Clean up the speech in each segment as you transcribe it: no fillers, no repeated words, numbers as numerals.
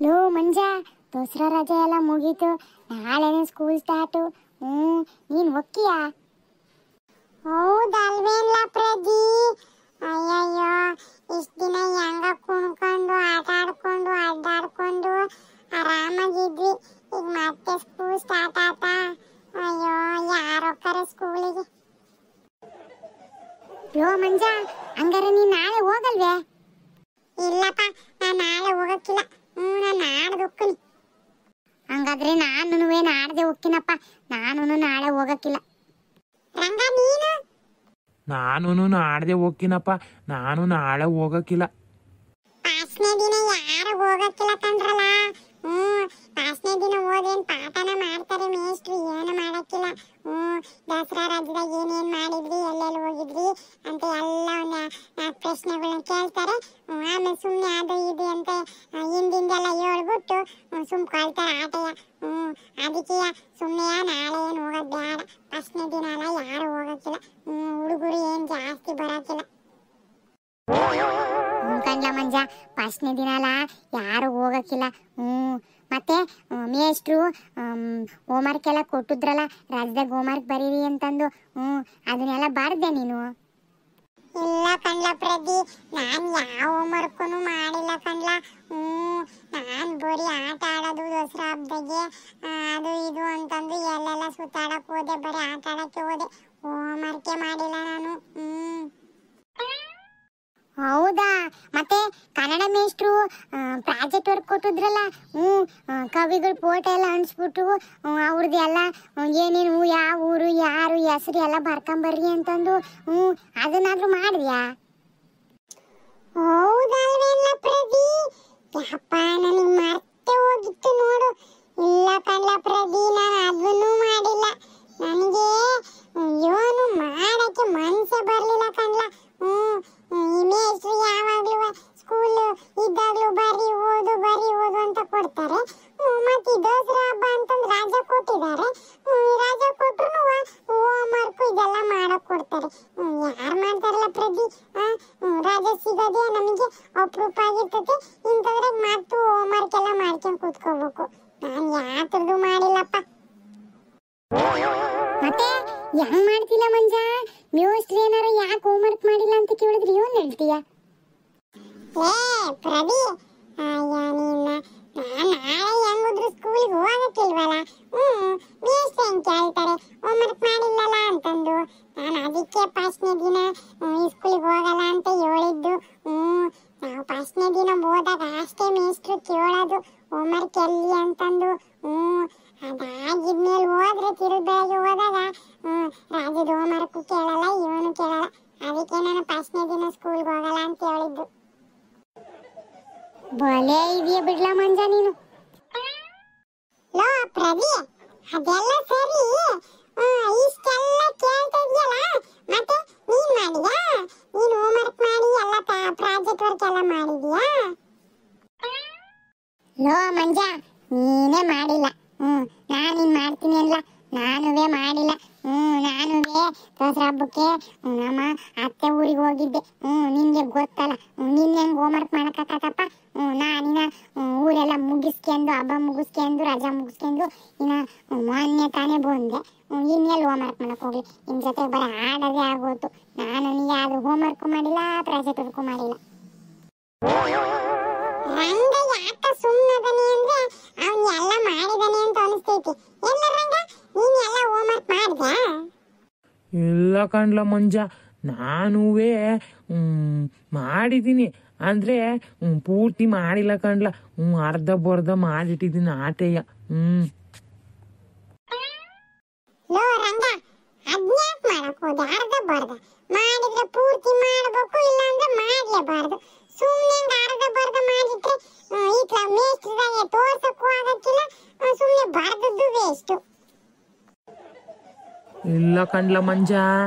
Low ಮಂಜ, ದಸರಾ ರಜೆ ಎಲ್ಲ ಮುಗೀತು, ನಾಳೆನೇ ಸ್ಕೂಲ್ ಸ್ಟಾರ್ಟು. ನೀನು ಒಕ್ಕಿಯಾ? ಹೌದಲ್ವೇನ್ಲ ಪ್ರದಿ. ಅಯ್ಯಯ್ಯೋ, ಇಷ್ಟು ದಿನ ಹೆಂಗ ಕುಣ್ಕೊಂಡು ಆಟ ಆಡ್ಕೊಂಡು ಅಡ್ಡಾಡ್ಕೊಂಡು ಆರಾಮಾಗಿದ್ವಿ. ಈಗ ಮತ್ತೆ ಸ್ಕೂಲ್ ಸ್ಟಾರ್ಟ್ ಆತಾ. ಅಯ್ಯೋ, ಯಾರೊಕ್ಕರೆ ಸ್ಕೂಲಿಗೆ? ಲೋ ಮಂಜ, ಹಂಗಾರೆ ನೀನು ನಾಳೆ ಹೋಗಲ್ವೇ? ಇಲ್ಲಪ್ಪ, ನಾನು ನಾಳೆ ಹೋಗಕ್ಕಿಲ್ಲ. ನಾನು ನಾಡ್ದು ಹೋಗ್ತೀನಿ. ಹಂಗಾದ್ರೆ ನಾನು ನಾಡ್ದೆ ಹೋಗ್ತೀನಪ್ಪ. ನಾನು ನಾಳೆ ಹೋಗಕ್ಕಿಲ್ಲ. ರಂಗ ನೀನು? ನಾನು ನಾಡ್ದೆ ಹೋಗ್ತೀನಪ್ಪ. ನಾನು ನಾಳೆ ಹೋಗಕ್ಕಿಲ್ಲ. ಪಾಸ್ನೇ ದಿನ ಯಾರು ಹೋಗಕ್ಕಿಲ್ಲ ಕಂಡ್ರಲ್ಲ. ಪಾಸ್ನೇ ದಿನ ಓದೇನ್ ಪಾಠನ ಮಾಡ್ತಾರೆ ಮೇಷ್ಟ್ರು, ಏನು ಮಾಡಕ್ಕಿಲ್ಲ. ದಸರಾ ರಾಜ್ಯದಾಗ ಏನೇನ್ ಮಾಡಿದ್ರಿ, ಎಲ್ಲೆಲ್ಲಿ ಹೋಗಿದ್ರಿ ಅಂತ ಎಲ್ಲ ಒಂದು 4 ಪ್ರಶ್ನೆಗಳನ್ನ ಕೇಳ್ತಾರೆ. ಆಮೇಲೆ ಸುಮ್ಮನೆ ಅದು ಇದು ಅಂತ ಹಿಂದಿಂದೆಲ್ಲ ಹೇಳ್ಬಿಟ್ಟು ಸುಮ್ಕೊಳ್ತಾರೆ ಆಟಯ. ಅದಕ್ಕೆ ಸುಮ್ಮನೆ ನಾಳೆ ಏನು ಹೋಗೋದು ಬೇಡ. ಪಾಸ್ನೇ ದಿನ ಅಲ್ಲ, ಯಾರು ಹೋಗಕ್ಕಿಲ್ಲ. ಹುಡುಗರು ಏನು ಜಾಸ್ತಿ ಬರಕ್ಕಿಲ್ಲ. ಕಂಡ್ಲ ಮಂಜ, ಫಸ್ಟ್ನೇ ದಿನ ಅಲ್ಲ, ಯಾರು ಹೋಗಕ್ಕಿಲ್ಲ. ಮತ್ತೆ ಮೇಷ್ಟ್ರು ಹೋಮ್ವರ್ಕ್ ಎಲ್ಲ ಕೊಟ್ಟಿದ್ರಲ್ಲ, ರಾಜ್ಯದಾಗ ಹೋಮ್ವರ್ಕ್ ಬರೀರಿ ಅಂತಂದು. ಅದನ್ನೆಲ್ಲ ಬರ್ದೆ ನೀನು? ಇಲ್ಲ ಕಣ್ಲ ಪ್ರದಿ, ನಾನು ಯಾವ ಹೋಮ್ವರ್ಕೂ ಮಾಡಿಲ್ಲ ಕಣ್ಲ. ನಾನು ಬರೀ ಆಟ ಆಡೋದು ದಸರಾ ಹಬ್ಬದಾಗೆ, ಅದು ಇದು ಅಂತಂದು ಎಲ್ಲೆಲ್ಲ ಸುತ್ತಾಡಕ್ ಹೋದೆ, ಬರೀ ಆಟ ಆಡಕ್ಕೆ ಹೋದೆ. ಹೋಮ್ವರ್ಕೇ ಮಾಡಿಲ್ಲ ನಾನು. ಹೌದಾ? ಮತ್ತೆ ಕನ್ನಡ ಮೇಷ್ಟ್ರು ಪ್ರಾಜೆಕ್ಟ್ ವರ್ಕ್ ಕೊಟ್ಟಿದ್ರಲ್ಲ, ಕವಿಗಳ ಫೋಟೋ ಎಲ್ಲ ಅಂಟಿಸ್ಬಿಟ್ಟು ಅವ್ರದ್ದು ಎಲ್ಲ ಏನೇನು, ಯಾವ ಊರು, ಯಾರು ಹೆಸರು ಎಲ್ಲ ಬರ್ಕೊಂಬರ್ರಿ ಅಂತಂದು. ಅದನ್ನಾದ್ರೂ ಮಾಡಿದ್ಯಾ? ಹೌದಲ್ವೇಲ್ಲ ಪ್ರದಿ? ಯಪ್ಪ, ನನಗೆ ಮರ್ತೆ ಹೋಗಿತ್ತು ನೋಡು. ಇಲ್ಲ ಕಣ್ಲ ಪ್ರದಿ, ನಾನು ಅದನ್ನೂ ಮಾಡಿಲ್ಲ. ನನಗೆ ಏನು ಮಾಡಕ್ಕೆ ಮನಸ್ಸೇ ಬರಲಿಲ್ಲ ಕಣ್ಲ. ಮೇಷ್ಟ್ರು ಯಾವಾಗಲೂ ಸ್ಕೂಲ್ ಇದ್ದಾಗಲೂ ಬರೀ ಓದು ಅಂತ ಕೊಡ್ತಾರೆ. ಮತ್ತೆ ದಸರಾ ಹಬ್ಬ ಅಂತಂದು ರಾಜಾ ಕೊಟ್ಟಿದ್ದಾರೆ. ರಾಜಾ ಕೊಟ್ಟರು ಹೋಮ್ವರ್ಕ್ ಇದೆಲ್ಲ ಮಾಡಕ್ ಕೊಡ್ತಾರೆ. ಯಾರು ಮಾಡ್ತಾರಲ್ಲ ಪ್ರದಿ? ರಾಜಾ ಸಿಗೋದೇ ನಮಗೆ ಅಪರೂಪ ಆಗಿರ್ತದೆ. ಇಂಥದ್ರಾಗ ಮತ್ತು ಹೋಮ್ವರ್ಕ್ ಎಲ್ಲ ಮಾಡ್ಕೊಂಡು ಕೂತ್ಕೋಬೇಕು. ನಾನು ಯಾತ್ರದ್ದು ಮಾಡಿಲ್ಲಪ್ಪ. ಮತ್ತೆ ಹೆಂಗ್ ಮಾಡ್ತಿಲ್ಲ ಮಂಜ? ಮೇಷ್ಟ್ರು ಏನಾರ ಯಾಕೆ ಹೋಮ್ವರ್ಕ್ ಮಾಡಿಲ್ಲ ಅಂತ ಕೇಳಿದ್ರೆ ಏನು ಹೇಳ್ತೀಯ? ಏ ಪ್ರದಿ, ಅಯ್ಯ ನಿನ್ನ, ನಾನು ನಾಳೆ ಹೆಂಗಿದ್ರು ಸ್ಕೂಲಿಗೆ ಹೋಗಕ್ಕಿಲ್ವಲ್ಲ. ಮೇಷ್ಟ್ರು ಹೆಂಗ್ ಕೇಳ್ತಾರೆ ಹೋಮ್ವರ್ಕ್ ಮಾಡಿಲ್ಲಲ್ಲ ಅಂತಂದು. ನಾನು ಅದಕ್ಕೆ ಫಸ್ಟ್ನೇ ದಿನ ಸ್ಕೂಲಿಗೆ ಹೋಗಲ್ಲ ಅಂತ ಹೇಳಿದ್ದು. ನಾವು ಫಸ್ಟ್ನೇ ದಿನ ಹೋದಾಗ ಅಷ್ಟೇ ಮೇಷ್ಟ್ರು ಕೇಳೋದು ಹೋಮ್ವರ್ಕ್ ಎಲ್ಲಿ ಅಂತಂದು. ಅದಾಗಿದ್ಮೇಲೆ ಹೋದ್ರೆ ತಿರುಗಿ ಹೋದಾಗ ರಾಜದ ಹೋಮ್ವರ್ಕು ಕೇಳಲ್ಲ, ಇವನು ಕೇಳಲ್ಲ. ಅದಕ್ಕೆ ನಾನು ಫಸ್ಟ್ನೇ ದಿನ ಸ್ಕೂಲ್ಗೆ ಹೋಗಲ್ಲ ಅಂತ ಹೇಳಿದ್ದು. ಬಲೆ ಇದೆಯಾ ಬಿಡ್ಲ ಮಂಜ ನೀನು? ಲೋ ಪ್ರದಿ, ಅದೆಲ್ಲ ಸರಿ. ಇಷ್ಟೆಲ್ಲ ಕೇಳ್ತಾ ಇದೆಯಲ್ಲ, ಮತ್ತೆ ನೀನ್ ಮಾಡಿದ್ಯಾ? ನೀನು ಹೋಮ್ವರ್ಕ್ ಮಾಡಿ ಎಲ್ಲ ಪ್ರಾಜೆಕ್ಟ್ ವರ್ಕ್ ಎಲ್ಲ ಮಾಡಿದ್ಯಾ? ಲೋ ಮಂಜ, ನೀನೇ ಮಾಡಿಲ್ಲ. ನಾನಿನ್ ಮಾಡ್ತೀನಿ ಅಲ್ಲ, ನಾನುವೇ ಮಾಡಿಲ್ಲ. ನಾನುವೇ ದಸರಾ ಹಬ್ಬಕ್ಕೆ ನಮ್ಮ ಅತ್ತೆ ಊರಿಗೆ ಹೋಗಿದ್ದೆ. ನಿನ್ಗೆ ಗೊತ್ತಲ್ಲ, ನಿನ್ನೆ ಹೆಂಗೆ ಹೋಮ್ವರ್ಕ್ ಮಾಡಕ್ಕಾಗತ್ತಪ್ಪ. ನಾನಿನ್ನ ಊರೆಲ್ಲ ಮುಗಿಸ್ಕೊಂಡು, ಹಬ್ಬ ಮುಗಿಸ್ಕೊಂಡು, ರಜಾ ಮುಗಿಸ್ಕೊಂಡು ಇನ್ನು ಮೊನ್ನೆ ತಾನೇ ಬಂದೆ. ಇನ್ನೆಲ್ಲಿ ಹೋಮ್ವರ್ಕ್ ಮಾಡಕ್ ಹೋಗ್ಲಿ? ನಿಮ್ ಜೊತೆ ಬರೀ ಆಡೋದೇ ಆಗೋತು. ನಾನು ಯಾವುದು ಹೋಮ್ವರ್ಕು ಮಾಡಿಲ್ಲ, ಪ್ರಾಜೆಕ್ಟ್ ವರ್ಕು ಮಾಡಿಲ್ಲ. ರಂಗ ಯಾಕ ಸುಮ್ಮನದನೆ ಅಂದ್ರೆ ಅವ್ನು ಎಲ್ಲ ಮಾಡಿದಾನೆ ಅಂತ ಅನಿಸ್ತೈತಿ. ಎಲ್ಲ ರಂಗ, ನೀನ್ ಎಲ್ಲ ಹೋಮ್ವರ್ಕ್ ಮಾಡಿದ್ಯಾ? ಇಲ್ಲ ಕಣ್ಲ ಮಂಜ, ನಾನುವೇ ಮಾಡಿದ್ದೀನಿ. ಅಂದರೆ ಪೂರ್ತಿ ಮಾಡಿಲ್ಲ ಕಣ್ಲ. ಅರ್ಧ ಬರ್ಧ ಮಾಡಿಟ್ಟಿದ್ದೀನಿ ಆಟೆಯ. ಲೋ ರಂಗ, ಅದ್ನ್ಯಾಕ್ ಮಾಡಕ್ ಹೋದೆ? ಅರ್ಧ ಬರ್ಧ ಮಾಡಿದ್ರೆ ಪೂರ್ತಿ ಮಾಡಬೇಕು, ಇಲ್ಲ ಅಂದ್ರೆ ಮಾಡ್ಲೇಬಾರ್ದು. ಸುಮ್ಮನೆ ಅರ್ಧ ಬರ್ಧ ಮಾಡಿಟ್ರೆ ಇಟ್ಲ ಮೇಷ್ಟ್ರಿಗೆ ತೋರ್ಸಕ್ಕೂ ಆಗಕ್ಕಿಲ್ಲ. ಸುಮ್ಮನೆ ಬರ್ದದ್ದು ವೇಸ್ಟ್. ಇಲ್ಲ ಕಣ್ಲ ಮಂಜ,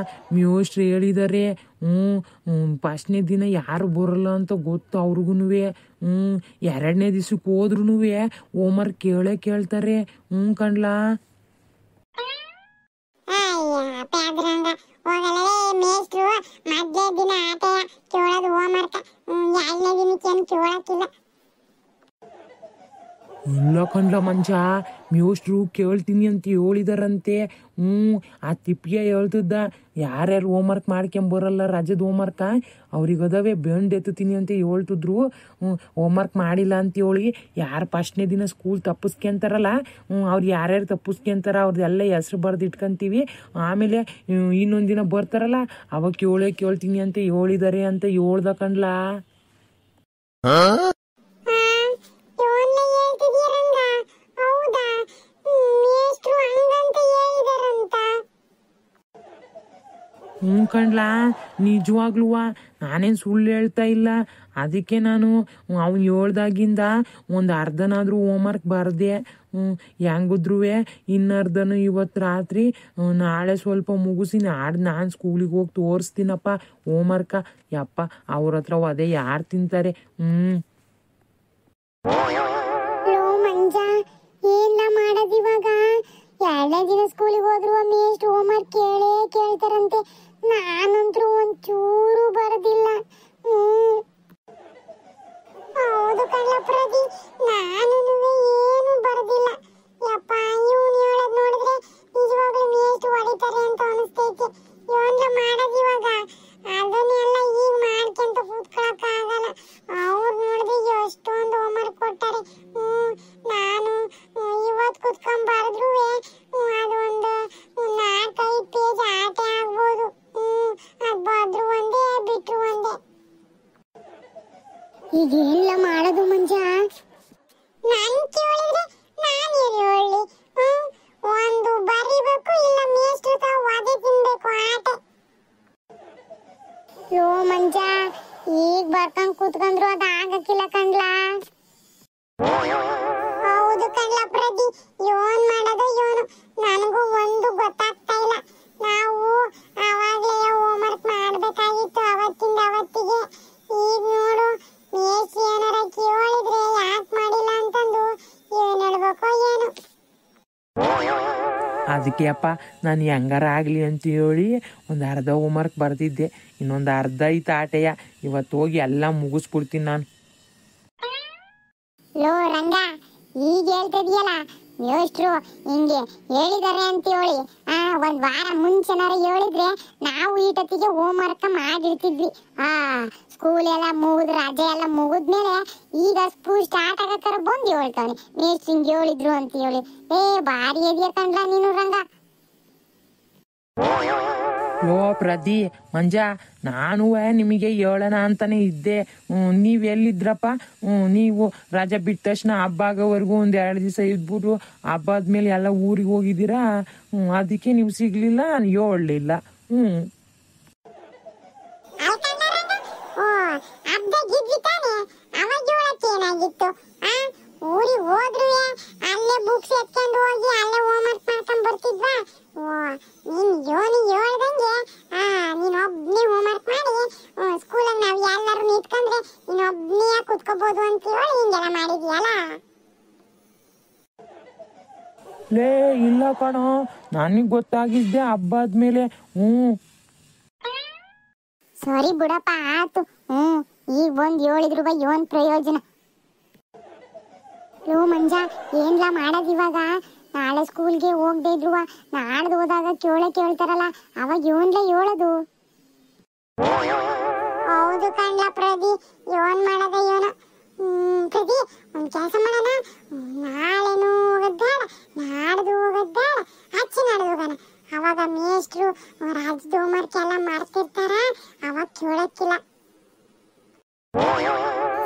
ಮೇಷ್ಟ್ರು ಹೇಳಿದ್ದಾರೆ. ಫಸ್ಟ್ನೇ ದಿನ ಯಾರು ಬರಲ್ಲ ಅಂತ ಗೊತ್ತು ಅವ್ರಿಗೂ. 2ನೇ ದಿವಸಕ್ಕೆ ಹೋದ್ರೂ ಹೋಮ್ವರ್ಕ್ ಕೇಳ್ತಾರೆ. ಕಣ್ಲ. ಅಯ್ಯ ಪ್ಯಾದ್ರಂಗ, ಹೋಗಲೇ ಮೇಷ್ಟ್ರು ಮೊದಲೇ ದಿನ ಆಟ ಕೇಳೋದು ಹೋಮ್ವರ್ಕ್. 2ನೇ ದಿನಕ್ಕೆ ಏನು ಕೇಳಕ್ಕಿಲ್ಲ. ಇಲ್ಲ ಕಣ್ಲ ಮಂಜ, ಮೇಷ್ಟ್ರು ಕೇಳ್ತೀನಿ ಅಂತ ಹೇಳಿದಾರಂತೆ. ಆ ತಿಪ್ಪಿಗೆ ಹೇಳ್ತಿದ್ದ, ಯಾರ್ಯಾರು ಹೋಮ್ವರ್ಕ್ ಮಾಡ್ಕೊಂಬರಲ್ಲ ರಜದ ಹೋಮ್ವರ್ಕ ಅವ್ರಿಗದವೇ ಬೆಂಡ್ ಎತ್ತುತ್ತೀನಿ ಅಂತ ಹೇಳ್ತಿದ್ರು. ಹೋಮ್ವರ್ಕ್ ಮಾಡಿಲ್ಲ ಅಂತ ಹೇಳಿ ಯಾರು ಫಸ್ಟ್ನೇ ದಿನ ಸ್ಕೂಲ್ ತಪ್ಪಿಸ್ಕೊಂತಾರಲ್ಲ, ಅವ್ರು ಯಾರ್ಯಾರು ತಪ್ಪಿಸ್ಕೊಂತಾರ ಅವ್ರದ್ದೆಲ್ಲ ಹೆಸ್ರು ಬರೆದು ಇಟ್ಕೊಂತೀವಿ. ಆಮೇಲೆ ಇನ್ನೊಂದು ದಿನ ಬರ್ತಾರಲ್ಲ ಅವಾಗ ಕೇಳ್ತೀನಿ ಅಂತ ಹೇಳಿದಾರೆ ಅಂತ ಹೇಳ್ದ ಕಣ್ಲಾ. ಕಣ್ಲಾ, ನಿಜವಾಗ್ಲೂ ನಾನೇನು ಸುಳ್ಳು ಹೇಳ್ತಾ ಇಲ್ಲ. ಅದಕ್ಕೆ ನಾನು ಅವ್ನು ಹೇಳ್ದಾಗಿಂದ ಒಂದು ಅರ್ಧನಾದ್ರೂ ಹೋಮ್ವರ್ಕ್ ಬರದೆ, ಹೆಂಗಿದ್ರು ಇನ್ನರ್ಧನು ಇವತ್ತು ರಾತ್ರಿ, ನಾಳೆ ಸ್ವಲ್ಪ ಮುಗಿಸಿ ನಾನು ಸ್ಕೂಲಿಗೆ ಹೋಗಿ ತೋರಿಸ್ತೀನಪ್ಪ ಹೋಮ್ವರ್ಕ. ಯಪ್ಪ ಅವ್ರ ಹತ್ರ ಅದೇ ಯಾರು ತಿಂತಾರೆ. ಮಂಜ ಏನ ಮಾಡೋದಿವಾಗ? ಎರಡನೇ ದಿನ ಸ್ಕೂಲಿಗೆ ಹೋದ್ರು ಮೇಷ್ಟ್ರು ಹೋಮ್ವರ್ಕ್ ಕೇಳ್ತಾರಂತೆ. ನಾನಂತರೂ ಒಂಚೂರು ಬರೋದಿಲ್ಲ. ಹೌದು ಕಳ್ಳ ಪ್ರದಿ, ನಾನು ಏನು ಬರೋದಿಲ್ಲ. ಯಪ್ಪ ಇವನು ಹೇಳೋದು ನೋಡಿದ್ರೆ ನಿಜವಾಗ್ಲೂ ಮೇಷ್ಟ್ರು ಹೊಡಿತಾರೆ ಅಂತ ಅನಿಸ್ತೈತೆ. ಇವನ್ಲ ಮಾಡೋದಿವಾಗ? ಅದನ್ನೆಲ್ಲ ಈಗ ಮಾಡ್ಕೊಂತ ಕೂತ್ಕೊಳ್ಳೋಕ್ಕಾಗಲ್ಲ. ಅವ್ರು ನೋಡಿದ್ರೆ ಎಷ್ಟೊಂದು ಹೋಮ್ವರ್ಕ್ ಕೊಟ್ಟಾರೆ. ನಾನು ಇವತ್ತು ಕುತ್ಕೊಂಡ್ ಬರೆದ್ರು ಅದೊಂದು 4-5 ಪೇಜ್ ಆಟ ಆಗ್ಬೋದು. ಅದು ಬರೆದ್ರು ಒಂದೇ ಬಿಟ್ರು ಒಂದೇ. ಈಗೇನಿಲ್ಲ ಮಾಡೋದು ಮಂಜ? ನನ್ ಕೇಳಿದ್ರೆ ನಾನು ಹೇಳಿ ಒಂದು ಬರಿಬೇಕು, ಇಲ್ಲ ಮೇಷ್ಟ್ರು ಒದೆ ತಿನ್ಬೇಕು ಆಟ. ಲೋ ಮಂಜ, ಈಗ ಬರ್ಕೊಂಡ್ ಕೂತ್ಕೊಂಡ್ರು ಅದು ಆಗಕ್ಕಿಲ್ಲ ಕಣ್ಲಾ. ಹೌದು ಕಣ್ಲ ಪ್ರದಿ, ಯೋನ್ ಮಾಡೋದು ಯೋನು ನನಗೂ ಒಂದು ಗೊತ್ತಾಗ್ತಾ ಇಲ್ಲ. ನಾವು ಅವಾಗ್ಲೇ ಹೋಮ್ವರ್ಕ್ ಮಾಡ್ಬೇಕಾಗಿತ್ತು ಅವತ್ತಿಂದ ಅವತ್ತಿಗೆ. ಈಗ ನೋಡು ಮೇಷ್ಟ್ರು ಏನಾರ ಕೇಳಿದ್ರೆ ಯಾಕೆ ಮಾಡಿಲ್ಲ ಅಂತಂದು ಏನ್ ಹೇಳ್ಬೇಕೋ ಏನು. ಅದಕ್ಕೆ ಅಪ್ಪ ನಾನು ಹೆಂಗಾರ ಆಗಲಿ ಅಂತ ಹೇಳಿ ಒಂದು ಅರ್ಧ ಹೋಮ್ವರ್ಕ್ ಬರ್ತಿದ್ದೆ. ಇನ್ನೊಂದು ಅರ್ಧ ಐತೆ ಆಟೆಯ, ಇವತ್ತು ಹೋಗಿ ಎಲ್ಲ ಮುಗಿಸ್ಬಿಡ್ತೀನಿ ನಾನು. ಲೋ ರಂಗ, ಈಗ ಹೇಳ್ತಿದ್ಯಲ್ಲ ಮೇಷ್ಟ್ರು ಹಿಂಗೆ ಹೇಳಿದಾರೆ ಅಂತ ಹೇಳಿ ಒಂದ್ ವಾರ ಮುಂಚೆನಾರ ಹೇಳಿದ್ರೆ ನಾವು ಈಟತ್ತಿಗೆ ಹೋಮ್ವರ್ಕ್ ಮಾಡಿರ್ತಿದ್ವಿ. ಸ್ಕೂಲ್ ಎಲ್ಲ ಮುಗಿದ್ ರಜೆ ಎಲ್ಲ ಮುಗಿದ್ಮೇಲೆ ಈಗ ಸ್ಕೂಲ್ ಸ್ಟಾರ್ಟ್ ಆಗಕ್ಕಾರ ಬಂದು ಹೇಳ್ತಾನೆ ಮೇಷ್ಟ್ರು ಹಿಂಗೆ ಹೇಳಿದ್ರು ಅಂತ ಹೇಳಿ. ಭಾರಿ ಇದೆಯಾ ಕಣ್ಲ ನೀನು ರಂಗ. ಲೋ ಪ್ರದಿ ಮಂಜ, ನಾನು ನಿಮಗೆ ಹೇಳೋಣ ಅಂತಾನೆ ಇದ್ದೆ. ನೀವೆಲ್ಲಿದ್ರಪ್ಪ? ನೀವು ರಜೆ ಬಿಟ್ಟ ತಕ್ಷಣ ಹಬ್ಬ ಆಗೋವರೆಗೂ 1-2 ದಿವಸ ಇದ್ಬಿಟ್ಟು ಹಬ್ಬ ಆದ್ಮೇಲೆ ಎಲ್ಲ ಊರಿಗೆ ಹೋಗಿದ್ದೀರಾ. ಅದಕ್ಕೆ ನೀವು ಸಿಗ್ಲಿಲ್ಲ, ನಾನು ಹೇಳಲಿಲ್ಲ. ಊರಿಗೆ ಹೋದ್ರು ಅಲ್ಲೇ ಬುಕ್ಸ್ ಎತ್ಕೊಂಡು ಹೋಗಿ ಅಲ್ಲೇ ಹೋಮ್ವರ್ಕ್ ಮಾಡ್ಕೊಂಡ್ ಬರ್ತಿದ್ವಾ? ನೀನ್ ಯೋನಿ ಹೇಳ್ದಂಗೆ ನೀನ್ ಒಬ್ನೇ ಹೋಮ್ವರ್ಕ್ ಮಾಡಿ ಸ್ಕೂಲಲ್ಲಿ ನಾವ್ ಎಲ್ಲರೂ ನಿಂತ್ಕೊಂಡ್ರೆ ನೀನ್ ಒಬ್ನೇ ಕುತ್ಕೋಬಹುದು ಅಂತ ಹೇಳಿ ಹಿಂಗೆಲ್ಲ ಮಾಡಿದ್ಯಲ್ಲ. ಲೇ ಇಲ್ಲ ಕಣೋ, ನನಗೆ ಗೊತ್ತಾಗಿದ್ದೆ ಹಬ್ಬ ಆದ್ಮೇಲೆ. ಸರಿ ಬಿಡಪ್ಪ, ಆತು. ಈಗ ಬಂದು ಹೇಳಿದ್ರು ಇವನ್ ಪ್ರಯೋಜನ. ಲೋ ಮಂಜ, ಏನ್ಲಾ ಮಾಡೋದಿವಾಗ? ನಾಳೆ ಸ್ಕೂಲ್ಗೆ ಹೋಗದೆ ಇದ್ರು ನಾಡ್ದು ಹೋದಾಗ ಕೇಳ್ತಾರಲ್ಲ ಅವಾಗ ಇವನ್ಲೇ ಹೇಳೋದು. ಹೌದು ಕಣ್ಲ ಪ್ರದಿ, ಇವನ್ ಮಾಡೋದ ಇವನು. ಪ್ರದಿ, ಒಂದ್ ಕೆಲಸ ಮಾಡೋಣ, ನಾಳೆನೂ ಹೋಗೋದ್ ಬೇಡ, ನಾಡ್ದು ಹೋಗೋದ್ ಬೇಡ, ಹಚ್ಚಿ ನಾಡ್ದು ಹೋಗೋಣ. ಅವಾಗ ಮೇಷ್ಟ್ರು ರಾಜ್ಯದ ಹೋಮ್ವರ್ಕ್ ಎಲ್ಲ ಮಾಡ್ತಿರ್ತಾರ, ಅವಾಗ ಕೇಳಕ್ಕಿಲ್ಲ.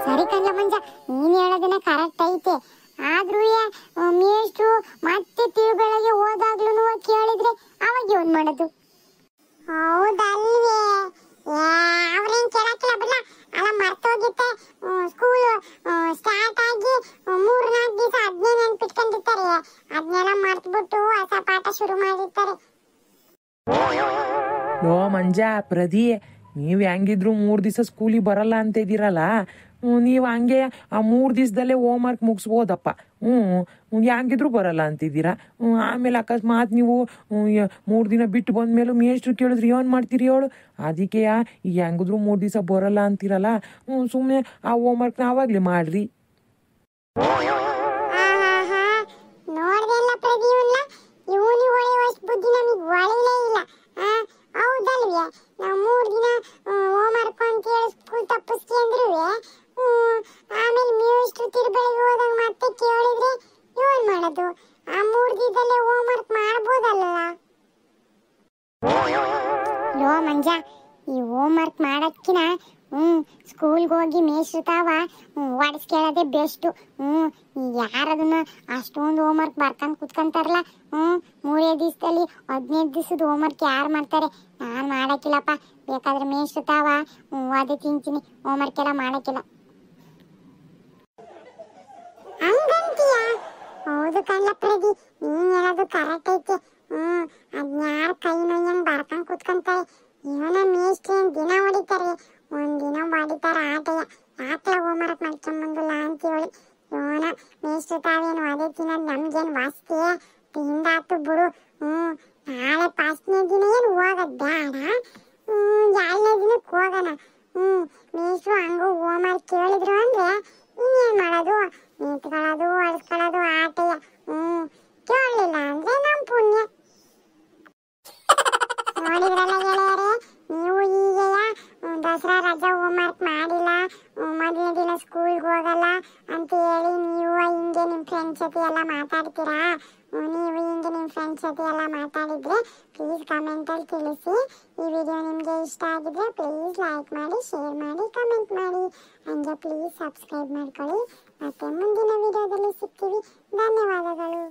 ಸರಿ ಕಣ್ಲ ಮಂಜ, ನೀನ್ ಹೇಳೋದನ್ನ ಕರೆಕ್ಟ್ ಐತೆ. ಆದ್ರೂ ಮೇಷ್ಟ್ರು ಮತ್ತೆ ತಿಳುಗಳಿಗೆ ಹೋದಾಗ್ಲೂ ಕೇಳಿದ್ರೆ ಅವಾಗ ಏನ್ ಮಾಡೋದು? ಹೌದಲ್ವೇ? ಅವ್ರೇನ್ ಕೇಳಕ್ಕಿಲ್ಲ ಬಿಡ್ಲ, ಅಲ್ಲ ಮರ್ತೋಗಿತ್ತೆ. ಸ್ಕೂಲ್ ಸ್ಟಾರ್ಟ್ ಆಗಿ 3-4 ದಿವಸ ಅದನ್ನೇ ನೆನ್ಪಿಟ್ಕೊಂಡಿರ್ತಾರೆ, ಅದನ್ನೆಲ್ಲ ಮರ್ತ್ಬಿಟ್ಟು ಹೊಸ ಪಾಠ ಶುರು ಮಾಡಿರ್ತಾರೆ. ಲೋ ಮಂಜ ಪ್ರದಿ, ನೀವು ಹೆಂಗಿದ್ರು 3 ದಿವಸ ಸ್ಕೂಲಿಗೆ ಬರಲ್ಲ ಅಂತ ಇದ್ದೀರಲ್ಲ, ನೀವು ಹಂಗೆ ಆ 3 ದಿವಸದಲ್ಲೇ ಹೋಮ್ವರ್ಕ್ ಮುಗಿಸ್ಬೋದಪ್ಪ. ಹೆಂಗಿದ್ರು ಬರಲ್ಲ ಅಂತಿದ್ದೀರಾ. ಆಮೇಲೆ ಅಕಸ್ಮಾತ್ ನೀವು 3 ದಿನ ಬಿಟ್ಟು ಬಂದ್ಮೇಲೂ ಮೇಷ್ಟ್ರು ಕೇಳಿದ್ರೆ ಏನು ಮಾಡ್ತೀರಿ ಹೇಳು? ಅದಕ್ಕೆ ಈಗ ಹೆಂಗಿದ್ರು 3 ದಿವಸ ಬರಲ್ಲ ಅಂತೀರಲ್ಲ, ಸುಮ್ಮನೆ ಆ ಹೋಮ್ವರ್ಕ್ನ ಆವಾಗಲೇ ಮಾಡ್ರಿ. ಮಂಜ, ಈ ಹೋಮ್ ವರ್ಕ್ ಮಾಡೋಕ್ಕಿನ ಸ್ಕೂಲ್ಗೆ ಹೋಗಿ ಮೇಷ್ತಾವ ಹೊಡಿಸ್ಕೊಳ್ಳೋದೇ ಬೆಸ್ಟು. ಯಾರದನ್ನ ಅಷ್ಟೊಂದು ಹೋಮ್ ವರ್ಕ್ ಬರ್ಕೊಂಡು ಕುತ್ಕೊಂತಾರಲ್ಲ, 3 ದಿವಸದಲ್ಲಿ 15 ದಿವಸದ ಹೋಮ್ ವರ್ಕ್ ಯಾರು ಮಾಡ್ತಾರೆ? ನಾನು ಮಾಡೋಕ್ಕಿಲ್ಲಪ್ಪ. ಬೇಕಾದ್ರೆ ಮೇಷ್ತಾವ ಅದೇ ತಿಂತೀನಿ, ಹೋಮ್ ವರ್ಕ್ ಎಲ್ಲ ಮಾಡೋಕ್ಕಿಲ್ಲ. ಹಂಗಂತೀಯ? ಹೌದು ಕಣ್ಲ ಪ್ರದಿ, ನೀನ್ ಹೇಳೋದು ಕರೆಕ್ಟ್ ಐತೆ. ಅದ್ನ್ಯಾರ ಕೈ ನೋಯ್ಯಂಗ್ ಬರ್ಕೊಂಡ್ ಕುತ್ಕೊಂತಾರೆ. ಇವನ ಮೇಷ್ಟ್ರಿ ದಿನ ಹೊಡಿತಾರೆ, ಒಂದಿನ ಹೊಡಿತಾರ ಆಟೆಯ. ಯಾಕ್ಲ ಹೋಮ್ ವರ್ಕ್ ಮಾಡ್ಕೊಂಬಂದಿಲ್ಲ ಅಂತೀವಳಿ. ಇವನ ಮೇಷ್ಟ್ರು ತಾವೇನು ಅದೇ ತಿನ್ನೋದು ನಮ್ಗೇನು ವಾಸ್ತಿ? ತಿಂದಾತು ಬಿಡು. ನಾಳೆ 1ನೇ ದಿನ ಏನು ಹೋಗೋದ್ ಬೇಡ, 2ನೇ ದಿನಕ್ಕೆ ಹೋಗೋಣ. ಮೇಷ್ಟ್ರು ಹಂಗೂ ಹೋಮ್ ವರ್ಕ್ ಕೇಳಿದ್ರು ಅಂದ್ರೆ ಇನ್ನೇನ್ ಮಾಡೋದು? ನಿಂತ್ಕೊಳ್ಳೋದು ಹೊಡ್ಸ್ಕೊಳ್ಳೋದು ಆಟೆಯ. ಕೇಳಲಿಲ್ಲ ಅಂದ್ರೆ ನಮ್ ಪುಣ್ಯ. ನೋಡಿದ್ರಲ್ಲ ಗೆಳೆಯರೇ, ನೀವು ಹೀಗೆಯ ದಸರಾ ರಜಾ ಹೋಮ್ ವರ್ಕ್ ಮಾಡಿಲ್ಲ, 1ನೇ ದಿನ ಸ್ಕೂಲ್ಗೆ ಹೋಗಲ್ಲ ಅಂತ ಹೇಳಿ ನೀವು ಹಿಂಗೆ ನಿಮ್ಮ ಫ್ರೆಂಡ್ಸ್ ಜೊತೆ ಎಲ್ಲ ಮಾತಾಡ್ತೀರಾ? ನೀವು ಹಿಂಗೆ ನಿಮ್ಮ ಫ್ರೆಂಡ್ಸ್ ಜೊತೆ ಎಲ್ಲ ಮಾತಾಡಿದ್ರೆ ಪ್ಲೀಸ್ ಕಮೆಂಟಲ್ಲಿ ತಿಳಿಸಿ. ಈ ವಿಡಿಯೋ ನಿಮಗೆ ಇಷ್ಟ ಆಗಿದ್ರೆ ಪ್ಲೀಸ್ ಲೈಕ್ ಮಾಡಿ, ಶೇರ್ ಮಾಡಿ, ಕಮೆಂಟ್ ಮಾಡಿ. ಹಂಗೆ ಪ್ಲೀಸ್ ಸಬ್ಸ್ಕ್ರೈಬ್ ಮಾಡ್ಕೊಳ್ಳಿ. ಮತ್ತೆ ಮುಂದಿನ ವಿಡಿಯೋದಲ್ಲಿ ಸಿಗ್ತೀವಿ. ಧನ್ಯವಾದಗಳು.